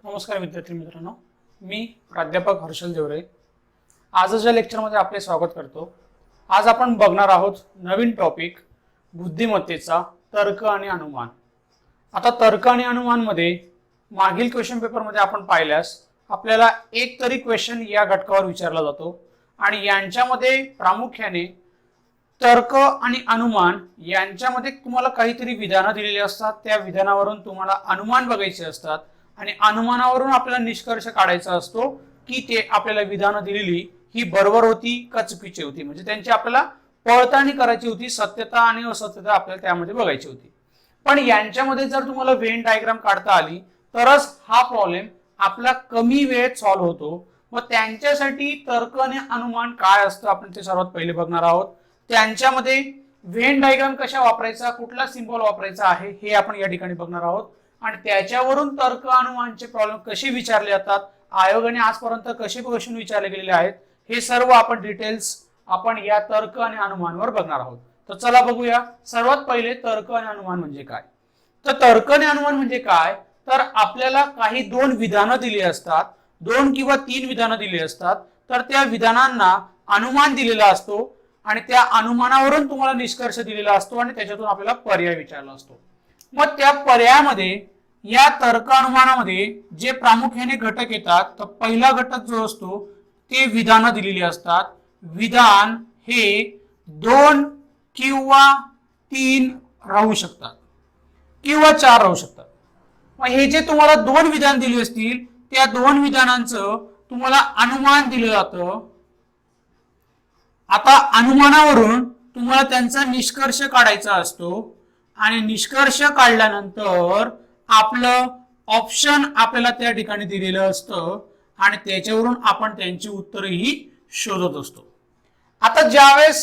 नमस्कार विद्यार्थी मित्रांनो, मी प्राध्यापक हर्षल देवरे आजच्या लेक्चरमध्ये आपले स्वागत करतो। आज आपण बघणार आहोत नवीन टॉपिक बुद्धिमत्तेचा तर्क आणि अनुमान। आता तर्क आणि अनुमान मध्ये मागील क्वेश्चन पेपर मध्ये आपण पाहिल्यास आपल्याला एक तरी क्वेश्चन या घटकावर विचारला जातो आणि यांच्यामध्ये प्रामुख्याने तर्क आणि अनुमान यांच्यामध्ये तुम्हाला काहीतरी विधानं दिलेली असतात, त्या विधानावरून तुम्हाला अनुमान बघायचे असतात आणि अनुमानावरून आपल्याला निष्कर्ष काढायचा असतो की ते आपल्याला विधानं दिलेली ही बरोबर होती का चुकीची होती, म्हणजे त्यांची आपल्याला पडताळणी करायची होती, सत्यता आणि असत्यता आपल्याला त्यामध्ये बघायची होती। पण यांच्यामध्ये जर तुम्हाला व्हेन डायग्राम काढता आली तरच हा प्रॉब्लेम आपला कमी वेळेत सॉल्व्ह होतो। मग त्यांच्यासाठी तर्क आणि अनुमान काय असतं आपण ते सर्वात पहिले बघणार आहोत। त्यांच्यामध्ये व्हेन डायग्राम कशा वापरायचा, कुठला सिंबल वापरायचा आहे हे आपण या ठिकाणी बघणार आहोत आणि त्याच्यावरून तर्क अनुमानचे प्रॉब्लेम कसे विचारले जातात, आयोगाने आजपर्यंत कसे क्वेश्चन विचारले गेलेले आहेत, हे सर्व आपण डिटेल्स आपण या तर्क आणि अनुमानवर बघणार आहोत। तर चला बघूया। सर्वात पहिले तर्क आणि अनुमान म्हणजे काय। तर तर्क आणि अनुमान म्हणजे काय, तर आपल्याला काही दोन विधानं दिली असतात, दोन किंवा तीन विधानं दिली असतात, तर त्या विधानांना अनुमान दिलेला असतो आणि त्या अनुमानावरून तुम्हाला निष्कर्ष दिलेला असतो आणि त्याच्यातून आपल्याला पर्याय विचारला असतो। मग त्या पर्यायामध्ये या तर्क अनुमानामध्ये जे प्रामुख्याने घटक येतात, तर पहिला घटक जो असतो ते विधानं दिलेली असतात। विधान हे दोन किंवा तीन राहू शकतात किंवा चार राहू शकतात। मग हे जे तुम्हाला दोन विधान दिली असतील त्या दोन विधानांचं तुम्हाला अनुमान दिलं जातं। आता अनुमानावरून तुम्हाला त्यांचा निष्कर्ष काढायचा असतो आणि निष्कर्ष काढल्यानंतर आपलं ऑप्शन आपल्याला त्या ठिकाणी दिलेलं असतं आणि त्याच्यावरून आपण त्यांची उत्तरही शोधत असतो। आता ज्यावेळेस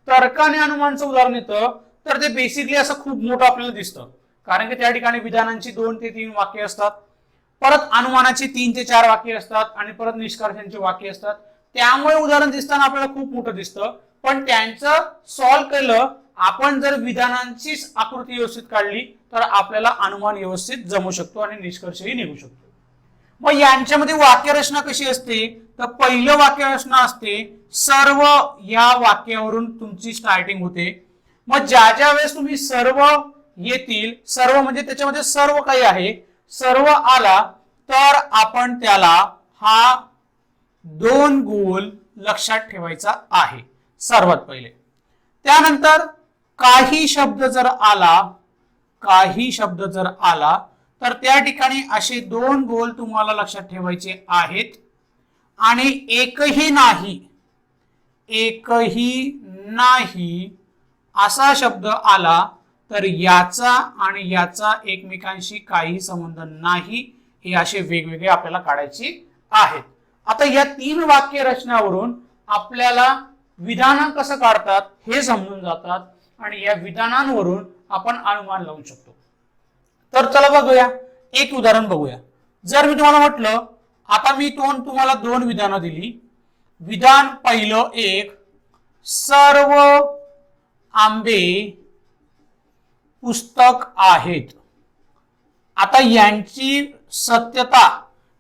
तर्क आणि अनुमानचं उदाहरण येतं तर ते बेसिकली असं खूप मोठं आपल्याला दिसतं, कारण की त्या ठिकाणी विधानांची 2 ते 3 वाक्य असतात, परत अनुमानाची 3 ते 4 वाक्य असतात आणि परत निष्कर्षांची वाक्य असतात। त्यामुळे उदाहरण दिसताना आपल्याला खूप मोठं दिसतं, पण त्यांचं सॉल्व्ह केलं आपण जर विधानांची आकृती व्यवस्थित काढली तर आपल्याला अनुमान व्यवस्थित जमू शकतो आणि निष्कर्षही निघू शकतो। मग यांच्यामध्ये वाक्यरचना कशी असते, तर पहिलं वाक्यरचना असते सर्व, या वाक्यावरून तुमची स्टार्टिंग होते। मग ज्या ज्या वेळेस तुम्ही सर्व येतील, सर्व म्हणजे त्याच्यामध्ये सर्व काही आहे, सर्व आला तर आपण त्याला हा 2 गोल लक्षात ठेवायचा आहे सर्वात पहिले। त्यानंतर काही शब्द जर आला तर त्या ठिकाणी असे 2 गोल तुम्हाला लक्षात ठेवायचे आहेत आणि एकही नाही असा शब्द आला तर याचा आणि याचा एकमेकांशी काही संबंध नाही, हे असे वेगवेगळे आपल्याला काढायचे आहेत। आता या 3 वाक्य रचनावरून आपल्याला विधान कसं काढतात हे समजून जातात आणि या विधानांवरून आपण अनुमान लावू शकतो। तर चला बघूया, एक उदाहरण बघूया। जर मी तुम्हाला म्हटलं, आता मी तुम्हाला 2 विधानं दिली। विधान पहिलं एक, सर्व आंबे पुस्तक आहेत। आता यांची सत्यता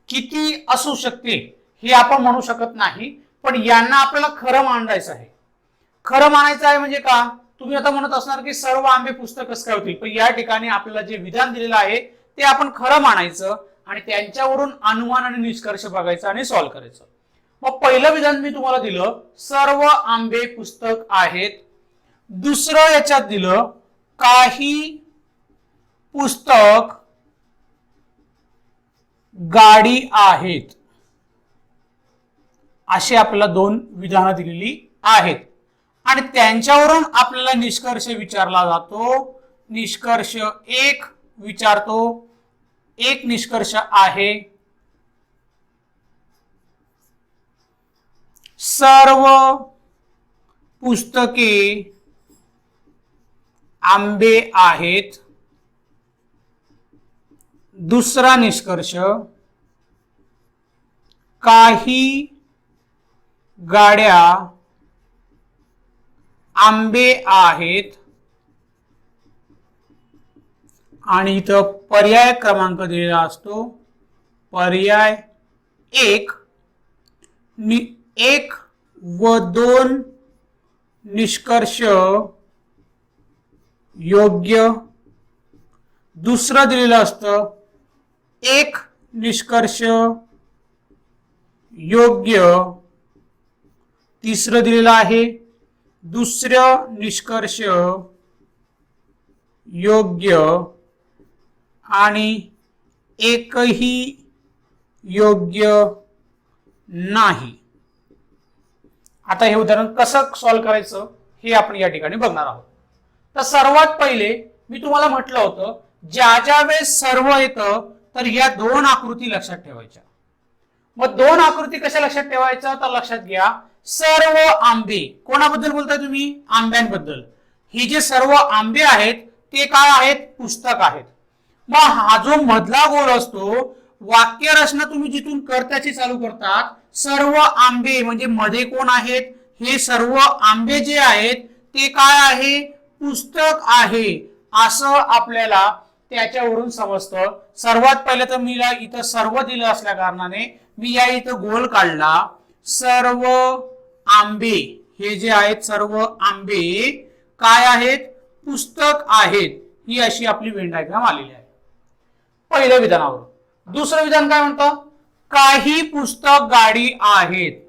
किती असू शकते हे आपण म्हणू शकत नाही, पण यांना आपल्याला खरं मांडायचं आहे। खरं मानायचं आहे म्हणजे का, तुम्ही आता म्हणत असणार की सर्व आंबे पुस्तक कसं काय होतील, पण या ठिकाणी आपल्याला जे विधान दिलेलं आहे ते आपण खरं मानायचं आणि त्यांच्यावरून अनुमान आणि निष्कर्ष बघायचा आणि सॉल्व्ह करायचं। मग पहिलं विधान मी तुम्हाला दिलं, सर्व आंबे पुस्तक आहेत। दुसरं याच्यात दिलं, काही पुस्तक गाडी आहेत। अशी आपल्याला 2 विधानं दिलेली आहेत आणि त्यांच्यावरून आपल्याला निष्कर्ष विचारला जातो। निष्कर्ष 1 विचारतो, एक निष्कर्ष आहे सर्व पुस्तके आंबे आहेत। दुसरा निष्कर्ष, काही गाड्या आंबे आहेत आणि इथं पर्याय क्रमांक दिलेला असतो पर्याय एक, एक व दोन निष्कर्ष योग्य, दुसरं दिलेलं असतं एक निष्कर्ष योग्य, तिसरं दिलेलं आहे दुसरं निष्कर्ष योग्य आणि एकही योग्य नाही. आता हे उदाहरण कसं सॉल्व्ह करायचं हे आपण या ठिकाणी बघणार आहोत. तर सर्वात पहिले मी तुम्हाला म्हटलं होतं ज्या ज्या वेळेस सर्व येतं तर या दोन आकृती लक्षात ठेवायच्या. मग दोन आकृती कशा लक्षात ठेवायच्या तर लक्षात घ्या, सर्व आंबे, कोणाबद्दल बोलताय तुम्ही? आंब्यांबद्दल. ही जे सर्व आंबे आहेत ते काय आहेत? पुस्तक आहेत. मग हा जो मधला गोल असतो, वाक्य रचना तुम्ही जिथून कर्त्याची चालू करतात, सर्व आंबे म्हणजे मध्ये कोण आहेत? हे सर्व आंबे जे आहेत ते काय आहे? पुस्तक आहे, असं आपल्याला त्याच्यावरून समजतं. सर्वात पहिले तर मी इथं सर्व दिलं असल्या कारणाने मी या इथं गोल काढला. सर्व आंबे हे जे आहेत सर्व आंबे काय आहेत? पुस्तक आहेत. ही अशी आपली वेन डायग्राम आलेली आहे पहिल्या विधानावर. दुसरं विधान काय म्हणतं? काही पुस्तक गाडी आहेत.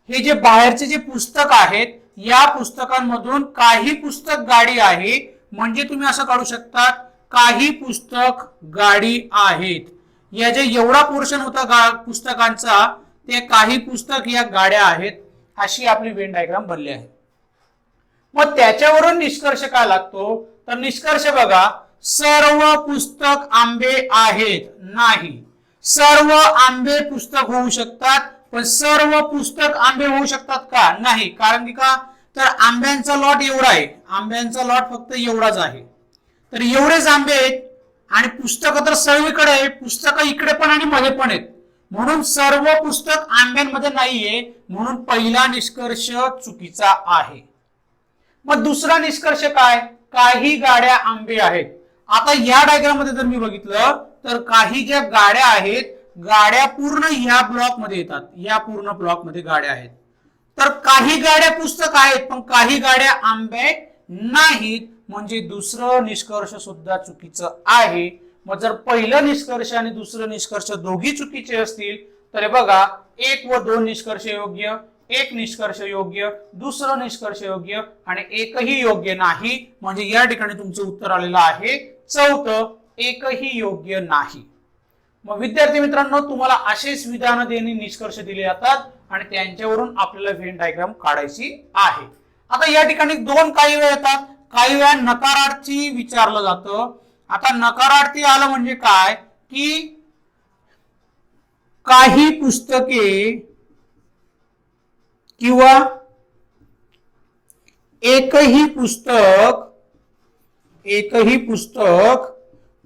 हे जे बाहेरचे जे पुस्तक आहेत या पुस्तकांमधून काही पुस्तक गाडी आहे, म्हणजे तुम्ही असं काढू शकता काही पुस्तक गाडी आहेत. या जे एवढा पोर्शन होता पुस्तकांचा ते काही पुस्तक या गाड्या आहेत, अशी आपली वेन डायग्राम बनली आहे. मग त्याच्यावरून निष्कर्ष काय लागतो तर निष्कर्ष बघा, सर्व पुस्तक आंबे आहेत नाही. सर्व आंबे पुस्तक होऊ शकतात पण सर्व पुस्तक आंबे होऊ शकतात का? नाही. कारण की का तर आंब्यांचा लॉट एवढा आहे, आंब्यांचा लॉट फक्त एवढाच आहे. तर एवढेच आंबे आहेत आणि पुस्तकं तर सर्वीकडे आहे, पुस्तकं इकडे पण आणि मध्ये पण आहेत, म्हणून सर्व पुस्तक आंब्यांमध्ये नाहीये, म्हणून पहिला निष्कर्ष चुकीचा आहे. मग दुसरा निष्कर्ष काय? काही गाड्या आंबे आहेत. आता या डायग्राम मध्ये जर मी बघितलं तर काही ज्या गाड्या आहेत, गाड्या पूर्ण ह्या ब्लॉक मध्ये येतात, या पूर्ण ब्लॉक मध्ये गाड्या आहेत. तर काही गाड्या पुस्तक आहेत पण काही गाड्या आंबे नाहीत, म्हणजे दुसरं निष्कर्ष सुद्धा चुकीचं आहे. मग जर पहिलं निष्कर्ष आणि दुसरं निष्कर्ष दोघी चुकीचे असतील तर बघा, एक व दोन निष्कर्ष योग्य, एक निष्कर्ष योग्य, दुसरं निष्कर्ष योग्य आणि एकही योग्य नाही, म्हणजे या ठिकाणी तुमचं उत्तर आलेलं आहे चौथं, एकही योग्य नाही. मग विद्यार्थी मित्रांनो, तुम्हाला असेच विधान देणे निष्कर्ष दिले जातात आणि त्यांच्यावरून आपल्याला वेन डायग्राम काढायची आहे. आता या ठिकाणी दोन काही वेळ येतात, काही वेळा नकारार्थी विचारलं जातं. आता नकारार्थी आलं म्हणजे काय की काही पुस्तके किंवा एकही पुस्तक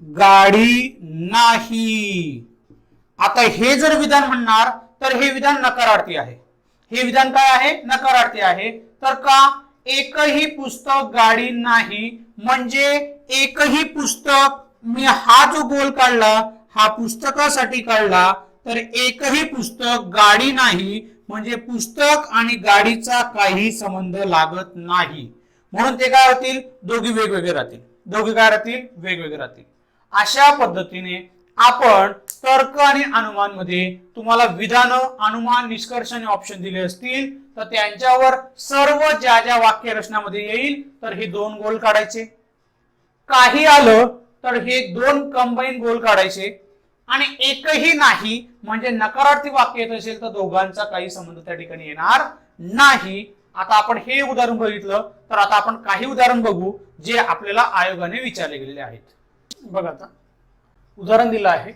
गाडी नाही. आता हे जर विधान म्हणणार तर हे विधान नकारार्थी आहे. हे विधान काय आहे? नकारार्थी आहे. तर का? एकही पुस्तक गाडी नाही म्हणजे एकही पुस्तक, मी हा जो गोल काढला हा पुस्तकासाठी काढला, तर एकही पुस्तक गाडी नाही म्हणजे पुस्तक आणि गाडीचा काही संबंध लागत नाही, म्हणून ते काय होतील? दोघी वेगवेगळे राहतील. दोघे काय राहतील? वेगवेगळे राहतील. अशा पद्धतीने आपण तर्क आणि अनुमान मध्ये तुम्हाला विधान, अनुमान, निष्कर्ष आणि ऑप्शन दिले असतील तर त्यांच्यावर सर्व ज्या ज्या वाक्य रचनामध्ये येईल तर हे दोन गोल काढायचे. काही आलं तर हे दोन कंबाईन गोल काढायचे आणि एकही नाही म्हणजे नकारार्थी वाक्य येत असेल तर दोघांचा काही संबंध त्या ठिकाणी येणार नाही. आता आपण हे उदाहरण बघितलं तर आता आपण काही उदाहरण बघू जे आपल्याला आयोगाने विचारले गेलेले आहेत. बघा, आता उदाहरण दिलं आहे,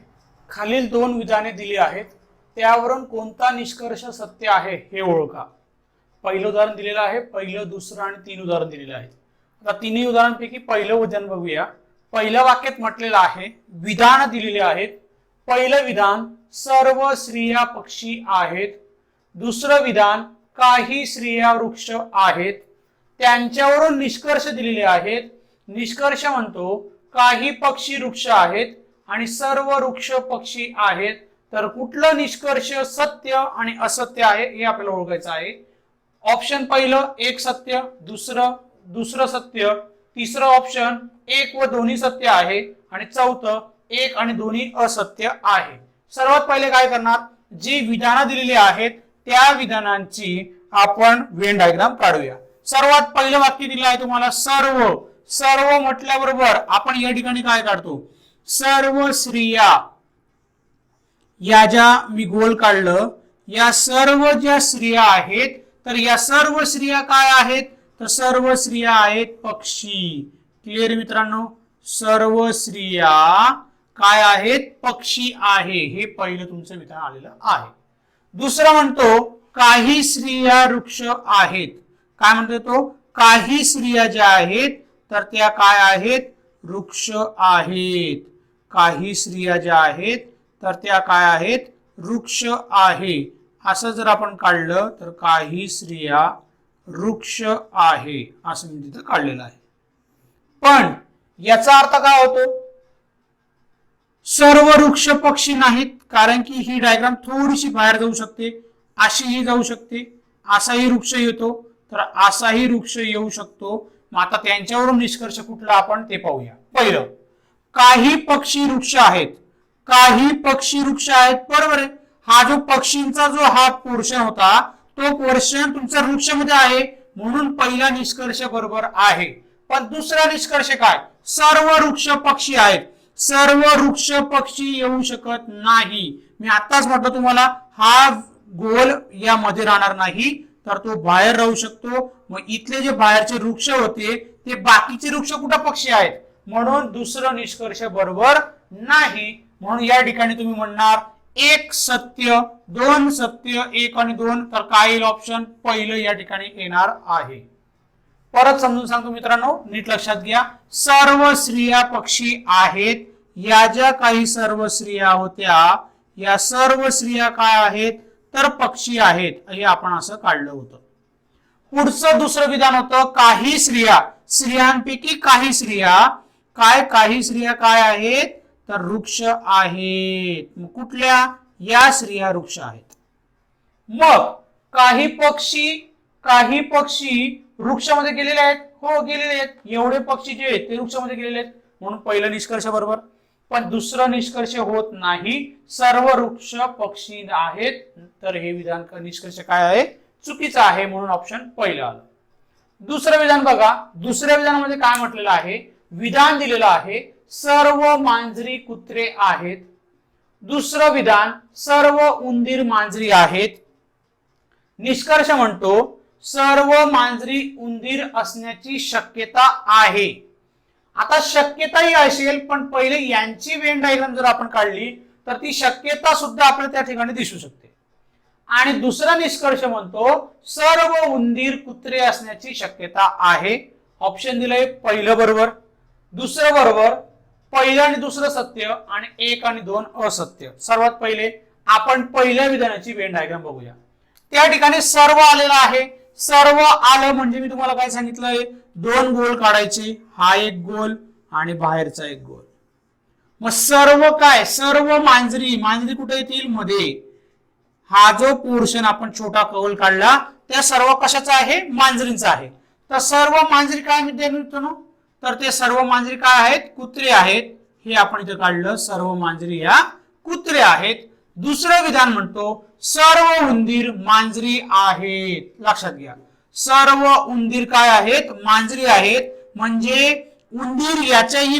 खालील दोन विधाने दिली आहेत, त्यावरून कोणता निष्कर्ष सत्य आहे हे ओळखा. पहिलं उदाहरण दिलेलं आहे, पहिलं, दुसरं आणि तीन उदाहरण दिलेलं आहे. आता तिन्ही उदाहरणांपैकी पहिलं उदाहरण बघूया. पहिल्या वाक्यात म्हटलेलं आहे, विधान दिलेले आहेत. पहिलं विधान, सर्व स्त्रिया पक्षी आहेत. दुसरं विधान, काही स्त्रिया वृक्ष आहेत. त्यांच्यावरून निष्कर्ष दिलेले आहेत. निष्कर्ष म्हणतो काही पक्षी वृक्ष आहेत आणि सर्व वृक्ष पक्षी आहेत. तर कुठलं निष्कर्ष सत्य आणि असत्य आहे हे आपल्याला ओळखायचं आहे. ऑप्शन पहिलं एक सत्य, दुसरं सत्य, तिसरं ऑप्शन एक व दोन्ही सत्य आहे आणि चौथं एक आणि दोन्ही असत्य आहे. सर्वात पहिले काय करणार, जी विधानं दिलेली आहेत त्या विधानांची आपण व्हेन डायग्राम काढूया. सर्वात पहिलं वाक्य दिलं आहे तुम्हाला सर्व म्हटल्याबरोबर आपण या ठिकाणी काय काढतो, सर्व स्त्रिया. या ज्या मी गोल काढलं, या सर्व ज्या स्त्रिया आहेत तर या सर्व स्त्रिया काय आहेत, तर सर्व स्त्रिया आहेत पक्षी. क्लिअर मित्रांनो, सर्व स्त्रिया काय आहेत, पक्षी आहे. हे पहिलं तुमचं विधान आलेलं आहे. दुसरं म्हणतो काही स्त्रिया वृक्ष आहेत. काय म्हणतो तो, काही स्त्रिया ज्या आहेत तर त्या काय आहेत, वृक्ष आहेत. काही स्त्रिया ज्या आहेत तर त्या काय आहेत, वृक्ष आहे. असं जर आपण काढलं तर काही स्त्रिया वृक्ष आहे असं मी तिथं काढलेलं आहे. पण याचा अर्थ काय होतो, सर्व वृक्ष पक्षी नाहीत, कारण की ही डायग्राम थोडीशी बाहेर जाऊ शकते, अशीही जाऊ शकते, असाही वृक्ष येतो तर असाही वृक्ष येऊ शकतो. मग आता त्यांच्यावरून निष्कर्ष कुठला आपण ते पाहूया. पहिलं, काही पक्षी वृक्ष आहेत. काही पक्षी वृक्ष आहेत, बरोबर आहे. हा जो पक्षींचा जो हा पोर्शन होता तो पोर्शन तुमच्या वृक्षामध्ये आहे, म्हणून पहिला निष्कर्ष बरोबर आहे. पण दुसरा निष्कर्ष काय, सर्व वृक्ष पक्षी आहेत. सर्व वृक्ष पक्षी येऊ शकत नाही. मी आताच म्हटलं तुम्हाला, हा गोल यामध्ये राहणार नाही तर तो बाहेर राहू शकतो. मग इथले जे बाहेरचे वृक्ष होते ते बाकीचे वृक्ष कुठे पक्षी आहेत, म्हणून दुसरं निष्कर्ष बरोबर नाही. म्हणून या ठिकाणी तुम्ही म्हणणार एक सत्य, दोन सत्य, एक आणि दोन, तर काय येईल, ऑप्शन पहिलं या ठिकाणी येणार आहे. परत समजून सांगतो मित्रांनो, नीट लक्षात घ्या. सर्व स्त्रिया पक्षी आहेत. या ज्या काही सर्व स्त्रिया होत्या, या सर्व स्त्रिया काय आहेत, तर पक्षी आहेत. हे आपण असं काढलं होतं. पुढचं दुसरं विधान होतं काही स्त्रिया, स्त्रियांपैकी काही स्त्रिया काही स्त्रिया काय आहेत, तर वृक्ष आहेत. मग कुठल्या, या स्त्रिया वृक्ष आहेत. मग काही पक्षी वृक्षामध्ये गेलेले आहेत, हो गेलेले आहेत. एवढे पक्षी जे आहेत ते वृक्षामध्ये गेलेले आहेत, म्हणून पहिलं निष्कर्ष बरोबर. पण दुसरं निष्कर्ष होत नाही, सर्व वृक्ष पक्षी आहेत, तर हे विधान निष्कर्ष काय आहे, चुकीचं आहे, म्हणून ऑप्शन पहिलं आलं. दुसरं विधान बघा, दुसऱ्या विधानामध्ये काय म्हटलेलं आहे, विधान दिलेलं आहे सर्व मांजरी कुत्रे आहेत. दुसरं विधान सर्व उंदीर मांजरी आहेत. निष्कर्ष म्हणतो सर्व मांजरी उंदीर असण्याची शक्यता आहे. आता शक्यताही असेल, पण पहिले यांची व्हेन डायग्राम जर आपण काढली तर ती शक्यता सुद्धा आपल्याला त्या ठिकाणी दिसू शकते. आणि दुसरा निष्कर्ष म्हणतो सर्व उंदीर कुत्रे असण्याची शक्यता आहे. ऑप्शन दिलंय पहिलं बरोबर, दुसरं बरोबर, पहिलं आणि दुसरं सत्य आणि एक आणि दोन असत्य. सर्वात पहिले आपण पहिल्या विधानाची व्हेन डायग्राम बघूया. त्या ठिकाणी सर्व आलेला आहे. सर्व आलं म्हणजे मी तुम्हाला काय सांगितलंय, दोन गोल काढायचे, हा एक गोल आणि बाहेरचा एक गोल. मग सर्व काय, सर्व मांजरी कुठे येतील, मध्ये. हा जो पोर्शन आपण छोटा कौल काढला त्या सर्व कशाचा आहे, मांजरींचा आहे. तर सर्व मांजरी काय मित्रांनो, तर ते सर्व मांजरी काय आहेत, कुत्रे आहेत. हे आपण इथे काढलं, सर्व मांजरी या कुत्रे आहेत. दुसरं विधान म्हणतो सर्व उंदीर मांजरी आहेत. लक्षात घ्या, सर्व उंदीर काय आहेत, मांजरी आहेत. म्हणजे उंदीर याच्याही